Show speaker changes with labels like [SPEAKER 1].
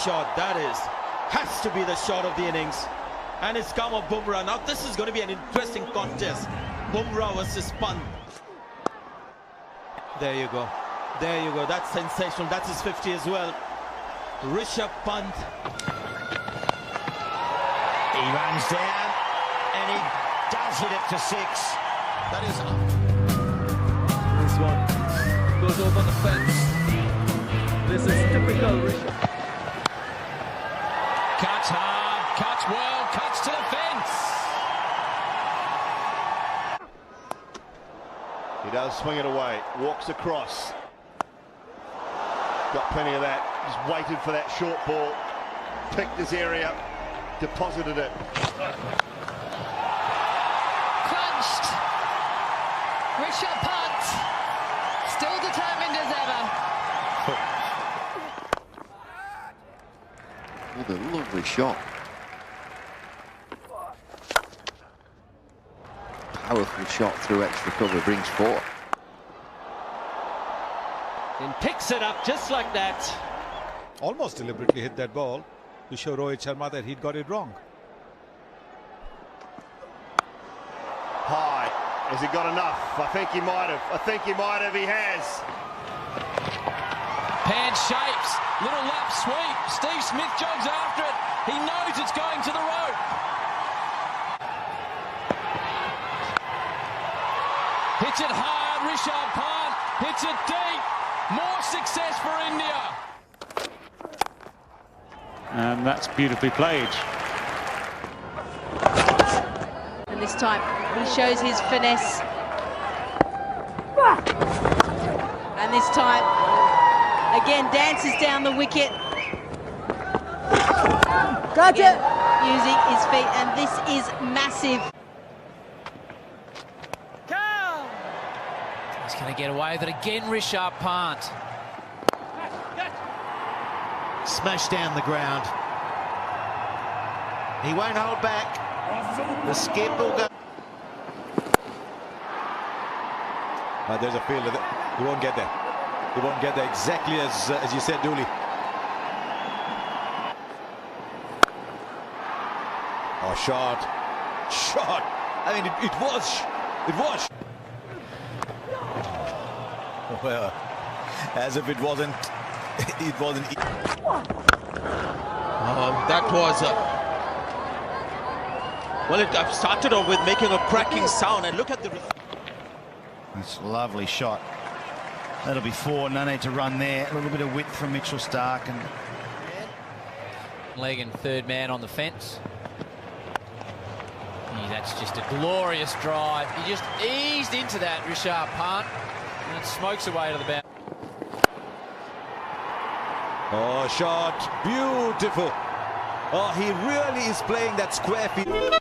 [SPEAKER 1] shot. That has to be the shot of the innings. And it's come of Bumrah. Now this is going to be an interesting contest. Bumrah versus Pant. There you go. There you go. That's sensational. That's his 50 as well. Rishabh pant.
[SPEAKER 2] He runs down and he does hit it to 6. That is
[SPEAKER 3] this one goes over the fence. This is typical Rishabh.
[SPEAKER 4] Cuts hard, cuts well, cuts to the fence.
[SPEAKER 5] He does swing it away, walks across. Got plenty of that. Just waited for that short ball, picked his area, deposited it.
[SPEAKER 6] Crunched. Rishabh pant, still determined as ever.
[SPEAKER 7] What a lovely shot. Powerful shot through extra cover, brings 4.
[SPEAKER 1] And picks it up just like that.
[SPEAKER 8] Almost deliberately hit that ball to show Rohit Sharma that he'd got it wrong.
[SPEAKER 5] High. Has he got enough? I think he might have. He has.
[SPEAKER 4] Pan shapes, little lap sweep. Steve Smith jogs after it. He knows it's going to the rope. Hits it hard, Rishabh pant. Hits it deep. More success for India.
[SPEAKER 9] And that's beautifully played.
[SPEAKER 6] And this time he shows his finesse. And this time, again, dances down the wicket. Got it! Using his feet, and this is massive.
[SPEAKER 4] He's going to get away with it again, Rishabh pant.
[SPEAKER 2] smashed down the ground. He won't hold back. The skip will go.
[SPEAKER 8] There's a field. He won't get there. He won't get there exactly as you said, Dooley. Oh, shot. I mean, it was. Well, as if it wasn't. It wasn't.
[SPEAKER 1] That was. Well, it started off with making a cracking sound, and look at the.
[SPEAKER 2] That's a lovely shot. That'll be 4. No need to run there. A little bit of width from Mitchell Stark. And
[SPEAKER 4] Leg and third man on the fence. That's just a glorious drive. He just eased into that, Rishabh pant, and it smokes away to the boundary.
[SPEAKER 8] Oh, shot. Beautiful. Oh, he really is playing that square field.